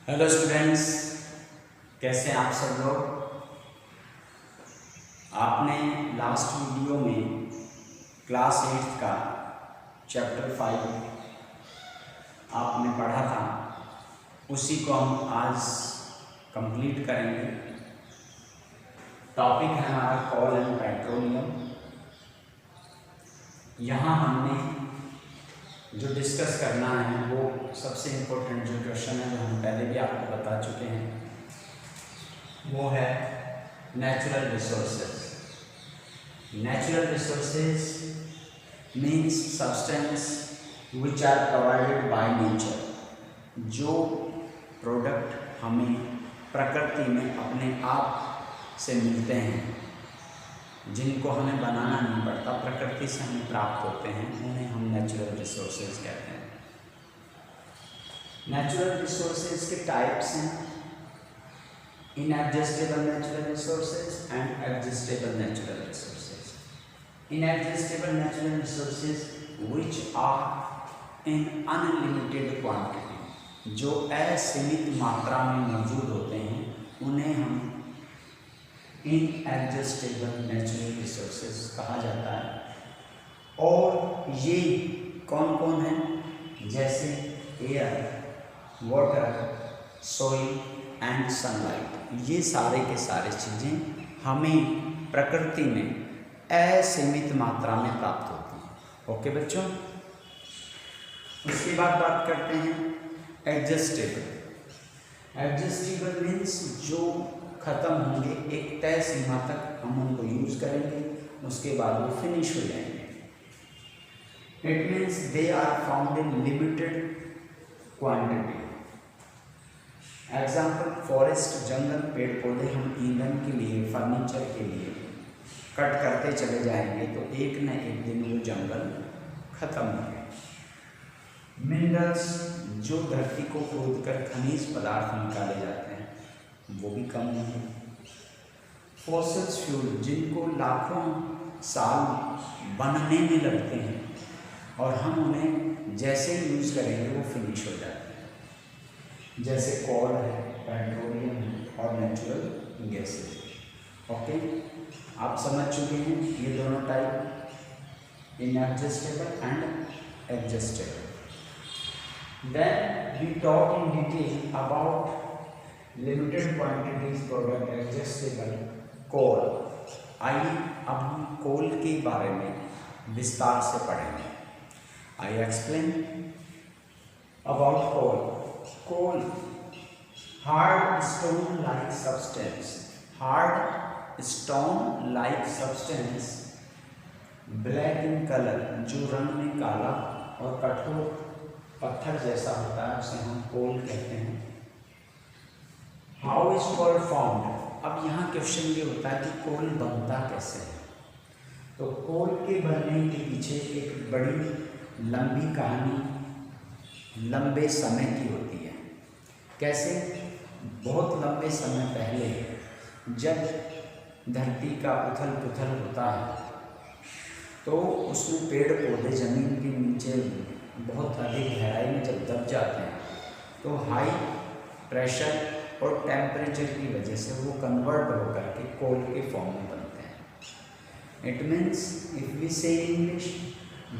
Hello students, कैसे हैं आप सब लोग। आपने लास्ट वीडियो में क्लास 8 का चैप्टर 5 आपने पढ़ा था, उसी को हम आज कंप्लीट करेंगे। टॉपिक है हमारा कोल एंड पेट्रोलियम। यहाँ हमने जो डिस्कस करना है वो सबसे इम्पोर्टेंट जो क्वेश्चन है, जो हम पहले भी आपको बता चुके हैं, वो है natural resources. Natural resources means substance which are provided by nature. जो प्रोडक्ट हमें प्रकृति में अपने आप से मिलते हैं, जिनको हमें बनाना नहीं पड़ता, प्रकृति से हमें प्राप्त होते हैं, उन्हें हम नेचुरल रिसोर्सेज कहते हैं। नेचुरल रिसोर्सेज के टाइप्स हैं inadjustable natural resources and adjustable natural resources. Inadjustable natural resources which are in unlimited quantity, जो असीमित मात्रा में मौजूद होते हैं, उन्हें हम इनएडजस्टेबल नेचुरल रिसोर्सेज कहा जाता है। और ये कौन कौन है, जैसे air, water, soil and sunlight. ये सारे के सारे चीज़ें हमें प्रकृति में असीमित मात्रा में प्राप्त होती हैं। ओके बच्चों, उसके बाद बात करते हैं एडजस्टेबल। एडजस्टेबल मीन्स जो ख़त्म होंगे, एक तय सीमा तक हम उनको यूज़ करेंगे, उसके बाद वो फिनिश हो जाएंगे। It means they are found in limited quantity. Example forest, जंगल, पेड़ पौधे हम ईंधन के लिए, फर्नीचर के लिए कट करते चले जाएंगे तो एक न एक दिन वो जंगल खत्म होंगे। मिनरल्स, जो धरती को खोद कर खनिज पदार्थ निकाले जाते हैं, वो भी कम होंगे। फॉसिल्स फ्यूल, जिनको लाखों साल बनने में लगते हैं और हम उन्हें जैसे यूज़ करेंगे वो फिनिश हो जाते हैं, जैसे कोल है, पेट्रोलियम है और नेचुरल गैसेज। ओके, आप समझ चुके हैं ये दोनों type, inadjustable and adjustable. Then we talk in detail about limited quantities product adjustable coal. आइए अब हम कोल के बारे में विस्तार से पढ़ेंगे। I explain about coal. Coal, hard stone like substance. Hard stone like substance, black in colour, जो रंग में काला और कठोर पत्थर जैसा होता है, उसे हम कोल कहते हैं। How is coal formed. अब यहाँ क्वेश्चन ये होता है कि कोल बनता कैसे है। तो कोल के बनने के पीछे एक बड़ी लंबी कहानी लंबे समय की होती है। कैसे? बहुत लंबे समय पहले जब धरती का उथल पुथल होता है तो उसमें पेड़ पौधे ज़मीन के नीचे बहुत अधिक गहराई में जब दब जाते हैं तो हाई प्रेशर और टेम्परेचर की वजह से वो कन्वर्ट होकर के कोल के फॉर्म में बनते हैं। It means if we say English,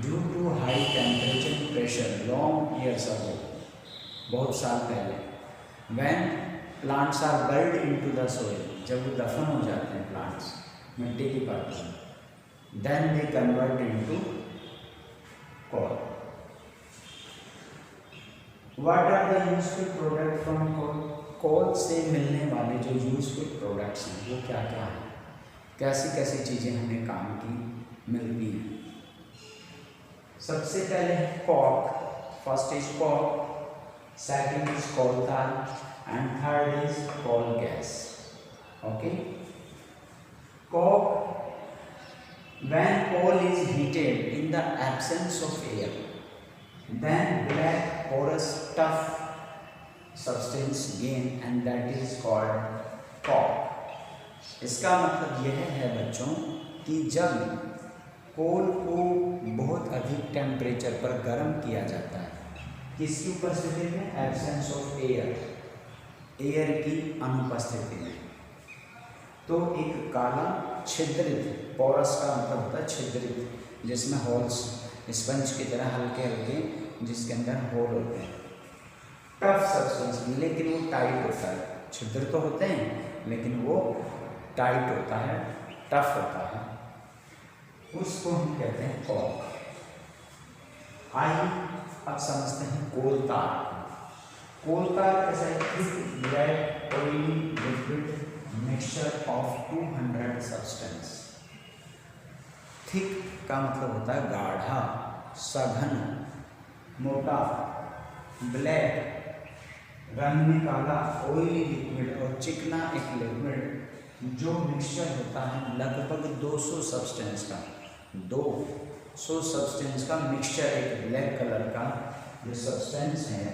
due to high temperature pressure long years ago, बहुत साल पहले, when plants are buried into the soil, जब वो दफन हो जाते हैं प्लांट्स मिट्टी की परत में, then they convert into coal. What are the useful product from coal. Coal से मिलने वाले जो यूजफुल प्रोडक्ट्स हैं वो क्या क्या हैं, कैसी कैसी चीज़ें हमें काम की मिलती हैं। सबसे पहले है coke. First is coke, second is coal tar and third is coal gas. Okay, coke, when coal is heated in the absence of air, then black porous tough substance gain and that is called coke। इसका मतलब यह है बच्चों कि जब कोल को बहुत अधिक टेम्परेचर पर गर्म किया जाता है, किसकी उपस्थिति में, एब्सेंस ऑफ एयर, एयर की अनुपस्थिति में। तो एक काला छिद्रित, पोरस का मतलब होता है छिद्रित, जिसमें होल्स, स्पंज की तरह हल्के हल्के जिसके अंदर होल होते हैं। टफ सब्सटेंस, लेकिन वो टाइट होता है। छिद्र तो होते हैं लेकिन वो टाइट होता है, टफ होता है, उसको हम कहते हैं कॉर्क। आइए अब समझते हैं कोल तार। कोल तार कैसा है? Thick black oily liquid mixture of 200 substance. Thick का मतलब होता है गाढ़ा, सघन, मोटा, ब्लैक रंग में काला, ऑयली लिक्विड और चिकना एक लिक्विड जो मिक्सचर होता है लगभग 200 सब्सटेंस का, 200 सब्सटेंस का मिक्सचर, एक ब्लैक कलर का जो सब्सटेंस है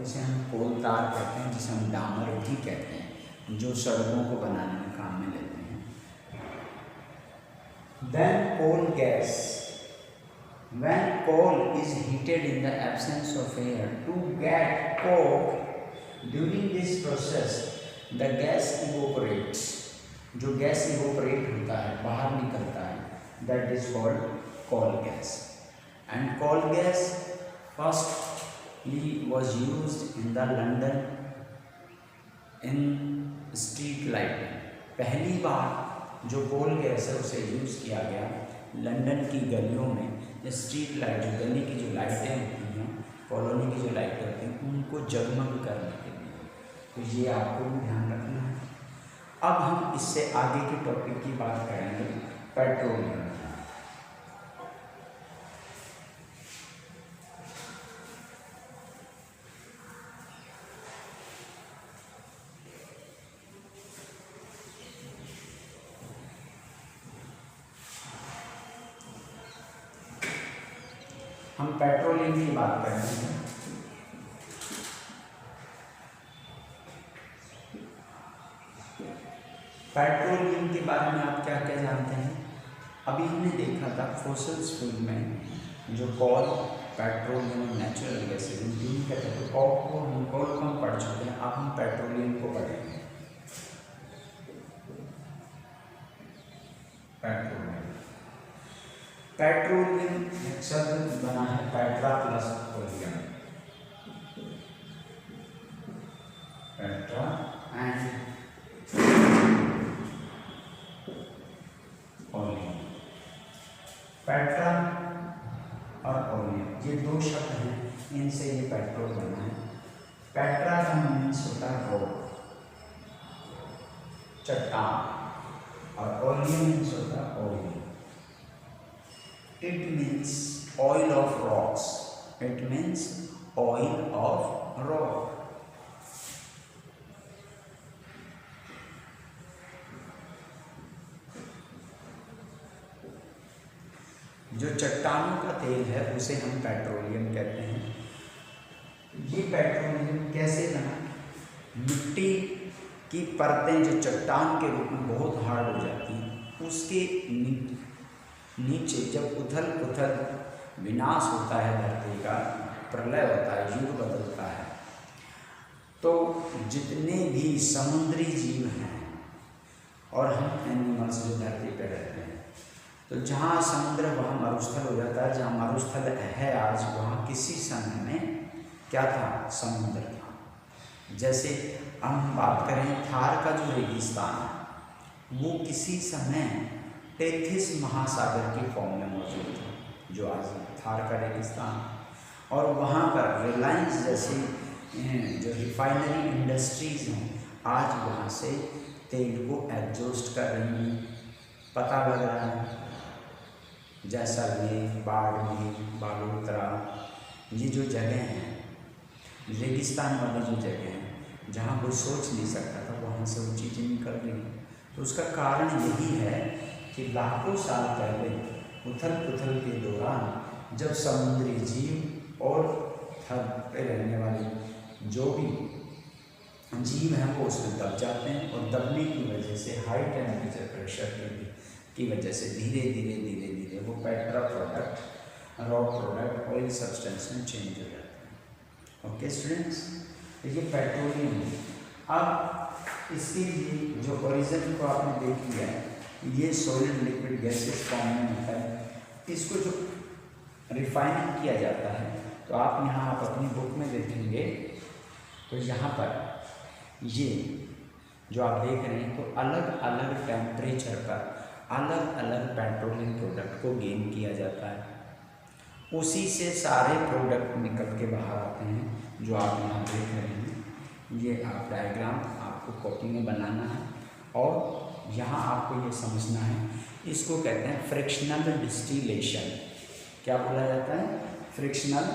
उसे हम कोल तार कहते हैं, जिसे हम डामर भी कहते हैं, जो सड़कों को बनाने में काम में लेते हैं। Then coal gas. When coal is heated in the absence of air to get coke, during this process the gas evaporates. जो गैस evaporate होता है, बाहर निकलता है, that is called coal gas. And coal gas firstly was used in the London in street lighting. पहली बार जो कोल gas है उसे यूज़ किया गया लंदन की गलियों में, स्ट्रीट लाइट, गली की जो लाइटें होती हैं, कॉलोनी की जो लाइटें होती हैं, उनको जगमग करने के लिए। तो ये आपको भी ध्यान रखना है। अब हम इससे आगे के टॉपिक की बात करेंगे, पेट्रोलियम। हम पेट्रोलियम की बात करेंगे। पेट्रोलियम के बारे में आप क्या क्या जानते हैं? अभी हमने देखा था फॉसिल्स फ्यूल में जो कोल, पेट्रोलियम, नेचुरल गैसेज, तीन कहते हैं। तो कोल को हम पढ़ चुके हैं, अब हम पेट्रोलियम को पढ़ेंगे। पेट्रोलियम एक शब्द बना है Petra plus oleum, Petra and oleum. Petra और ओलियम ये दो शब्द हैं, इनसे ये पेट्रोल बना है। पेट्रा का मीन्स होता है रॉक, चट्टान, और ओलियम मीन्स होता है oil. It means oil of rocks. It means oil of rock. जो चट्टानों का तेल है उसे हम पेट्रोलियम कहते हैं। ये पेट्रोलियम कैसे बना? मिट्टी की परतें जो चट्टान के रूप में बहुत हार्ड हो जाती हैं, उसके नीचे जब उथल पुथल विनाश होता है, धरती का प्रलय होता है, युग बदलता है, तो जितने भी समुद्री जीव हैं और हम एनिमल्स जो धरती पर रहते हैं, तो जहाँ समुद्र वहाँ मरुस्थल हो जाता है। जहाँ मरुस्थल है आज, वहाँ किसी समय में क्या था? समुद्र था। जैसे हम बात करें थार का जो रेगिस्तान है, वो किसी समय टेथिस महासागर के फॉर्म में मौजूद था, जो आज थार का रेगिस्तान। और वहाँ पर रिलायंस जैसी जो रिफाइनरी इंडस्ट्रीज़ हैं, आज वहाँ से तेल को एग्जॉस्ट कर रही हैं। पता लग रहा है जैसलमेर, बाड़मेर, बालोतरा, ये जो जगह हैं रेगिस्तान वाली जो जगह हैं, जहाँ कोई सोच नहीं सकता था, वहाँ से वो चीज़ें निकल रही हैं। तो उसका कारण यही है कि लाखों साल पहले उथल पुथल के दौरान जब समुद्री जीव और धरती पे रहने वाले जो भी जीव हैं वो उसमें दब जाते हैं, और दबने की वजह से हाई टेम्परेचर प्रेशर की वजह से धीरे धीरे वो Petra product, rock product, oil substance में चेंज हो जाते हैं। ओके स्टूडेंट्स, तो ये पेट्रोलियम अब इसके लिए जो ओरिजिन को आपने देख लिया है, ये सॉलिड लिक्विड गैसेस फॉर्म में होता है। इसको जो रिफाइनिंग किया जाता है, तो आप यहाँ आप अपनी बुक में देखेंगे तो यहाँ पर ये जो आप देख रहे हैं, तो अलग अलग टेम्परेचर पर अलग अलग पेट्रोलियम प्रोडक्ट को गेन किया जाता है। उसी से सारे प्रोडक्ट निकल के बाहर आते हैं जो आप यहाँ देख रहे हैं। ये आप डायग्राम आपको कॉपी में बनाना है और यहाँ आपको ये समझना है, इसको कहते हैं फ्रिक्शनल डिस्टिलेशन। क्या बोला जाता है? Frictional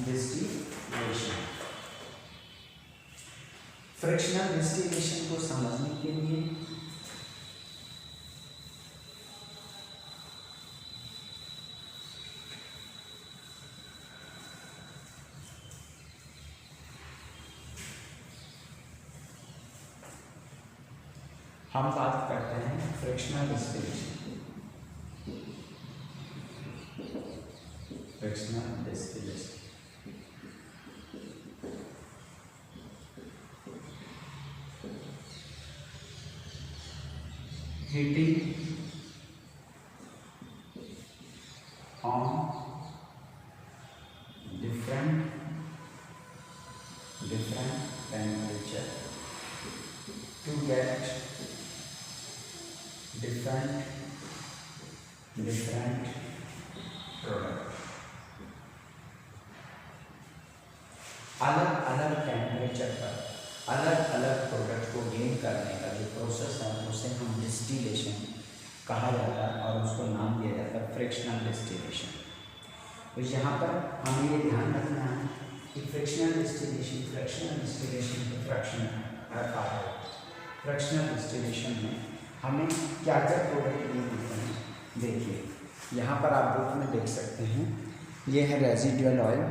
distillation. फ्रिक्शनल डिस्टिलेशन को समझने के लिए हम बात करते हैं frictional distillation. Frictional distillation heating on different temperature to get different product। अलग अलग टेम्परेचर पर अलग अलग प्रोडक्ट को गेन करने का जो प्रोसेस है उसे हम डिस्टिलेशन कहा जाता है और उसको नाम दिया जाता है फ्रिक्शनल डिस्टिलेशन। तो यहाँ पर हमें ये ध्यान रखना है कि फ्रिक्शनल डिस्टिलेशन के फ्रैक्शन है। फ्रैक्शनल डिस्टिलेशन में हमें क्या क्या प्रोडक्ट गेन होते हैं, देखिए यहाँ पर आप बुक में देख सकते हैं। ये है रेजिडुअल ऑयल,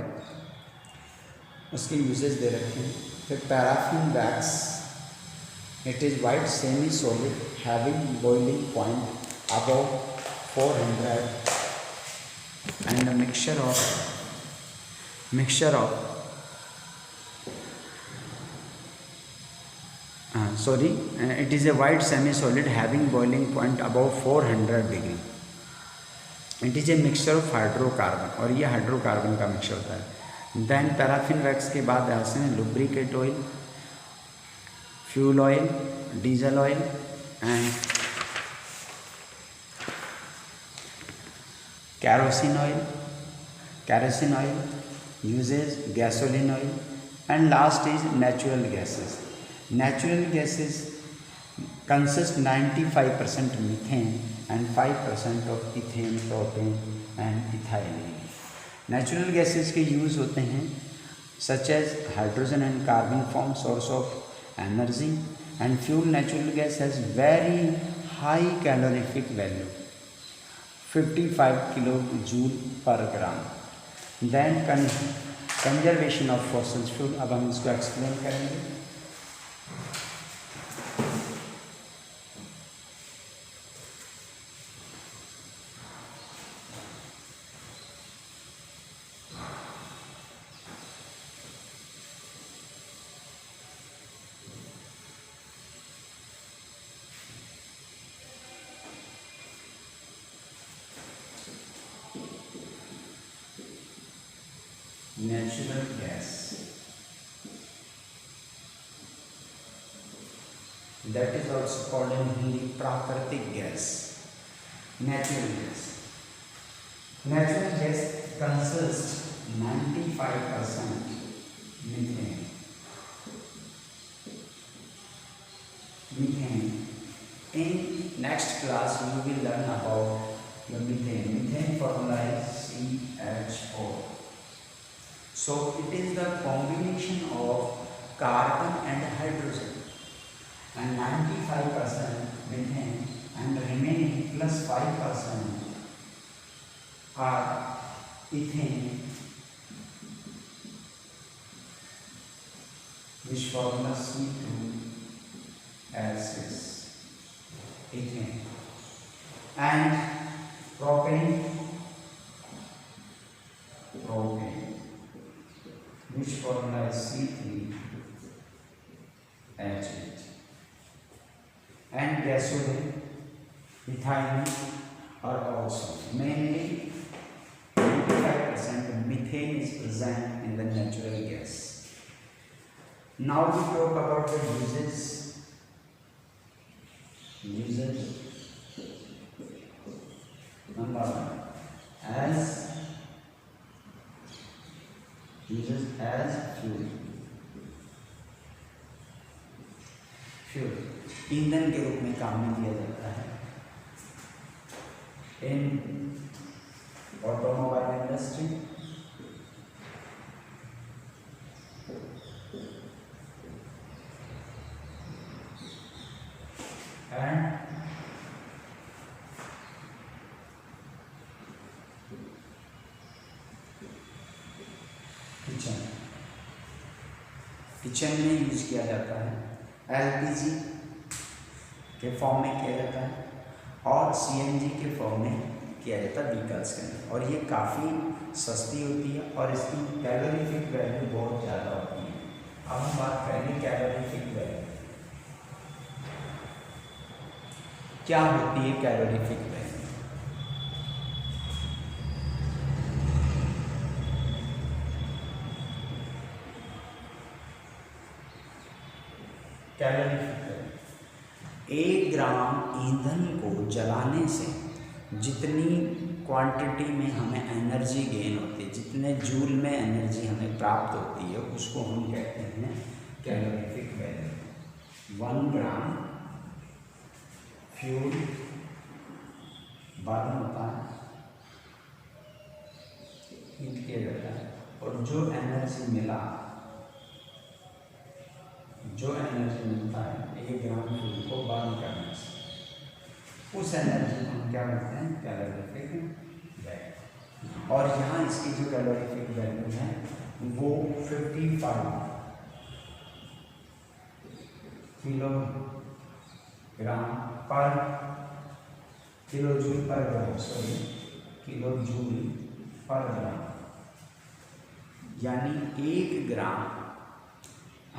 उसके यूजेस दे रखे हैं। फिर paraffin wax, it is white semi solid having boiling point above 400 and a mixture of it is a white semi-solid having boiling point above 400 degree। It is a mixture of hydrocarbon, और ये hydrocarbon का mixture होता है। Then paraffin wax के बाद आते हैं lubricate oil, fuel oil, diesel oil and kerosene oil, uses gasoline oil, and last is natural gases। Natural gases consist 95% methane and 5% of ethane, propane and ethylene। Natural gases के use होते हैं such as hydrogen and carbon form source of energy, and fuel natural gas has very high calorific value 55 kilojoule per gram। Then conservation of fossil fuel, अब हम इसको explain करेंगे। Natural gas, that is also called in Hindi प्राकृतिक gas. Natural gas consists 95% methane। In next class you will learn about the methane। Methane formula is CH4। So it is the combination of carbon and hydrogen, and 95% methane and remaining plus 5% are ethane, which formula C2H6 ethane, and propane, which formula is C3H6 HH and gasoline, ethylene are also mainly 95% methane is present in the natural gas. Now we talk about the uses. Number one, uses as fuel. ईंधन के रूप में काम में लिया जाता है इन automobile industry, and kitchen में यूज किया जाता है, एलपीजी के फॉर्म में किया जाता है और सीएनजी के फॉर्म में किया जाता है व्हीकल्स के अंदर, और ये काफ़ी सस्ती होती है और इसकी कैलोरीफिक वैल्यू बहुत ज़्यादा होती है। अब हम बात करेंगे कैलोरीफिक वैल्यू क्या होती है। कैलोरीफिक वैल्यू एक ग्राम ईंधन को जलाने से जितनी क्वांटिटी में हमें एनर्जी गेन होती है, जितने जूल में एनर्जी हमें प्राप्त होती है, उसको हम कहते हैं कैलोरीफिक वैल्यू। 1 ग्राम फ्यूल बर्न होता है, हीट किया जाता है, और जो एनर्जी मिलता है 1 ग्राम फ्यूल को बर्न करने से, उस एनर्जी को हम क्या कहते हैं कैलोरीफिक वैल्यू। और यहाँ इसकी जो कैलोरीफिक वैल्यू है वो 55 किलोग्राम पर किलोजूल पर ग्राम, यानी 1 ग्राम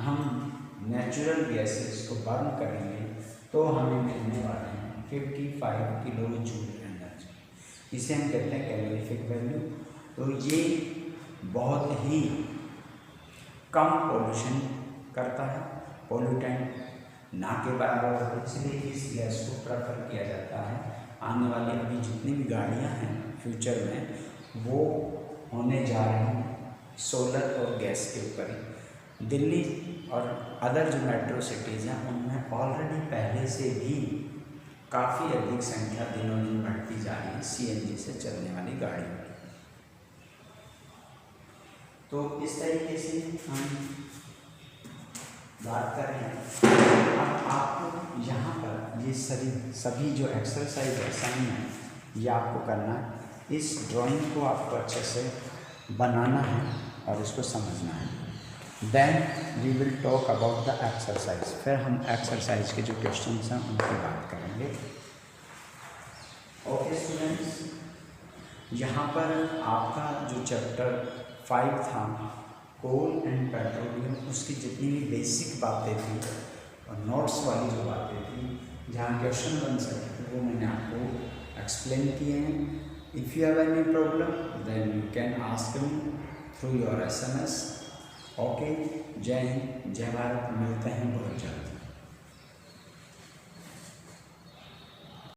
हम नेचुरल गैसेस को बर्न करेंगे तो हमें मिलने वाले हैं 55 किलो जूल एनर्जी। इसे हम कहते हैं कैलोरीफिक वैल्यू। तो ये बहुत ही कम पोल्यूशन करता है, पोल्यूटेंट ना के बराबर होता है, इसलिए इस गैस को प्रेफर किया जाता है। आने वाली अभी जितनी भी गाड़ियाँ हैं फ्यूचर में वो होने जा रही हैं सोलर और गैस के ऊपर ही। दिल्ली और अदर जो मेट्रो सिटीज़ हैं उनमें ऑलरेडी पहले से भी काफ़ी अधिक संख्या दिनों दिन बढ़ती जा रही है सीएनजी से चलने वाली गाड़ियों की। तो इस तरीके से हम बात कर रहे हैं। अब आपको यहाँ पर ये सभी जो एक्सरसाइज असाइन है ये आपको करना है। इस ड्राइंग को आपको अच्छे से बनाना है और इसको समझना है। Then we will talk about the exercise. फिर हम एक्सरसाइज के जो क्वेश्चंस हैं उनकी बात करेंगे। ओके स्टूडेंट्स, यहाँ पर आपका जो चैप्टर 5 था कोल एंड पेट्रोलियम, उसकी जितनी भी बेसिक बातें थी और नोट्स वाली जो बातें थी जहाँ क्वेश्चन बन सकते थे वो मैंने आपको एक्सप्लेन किए हैं। If you have any problem then you can ask me through your SMS। Okay, जय हिंद, जय भारत। मिलते हैं बहुत जल्द।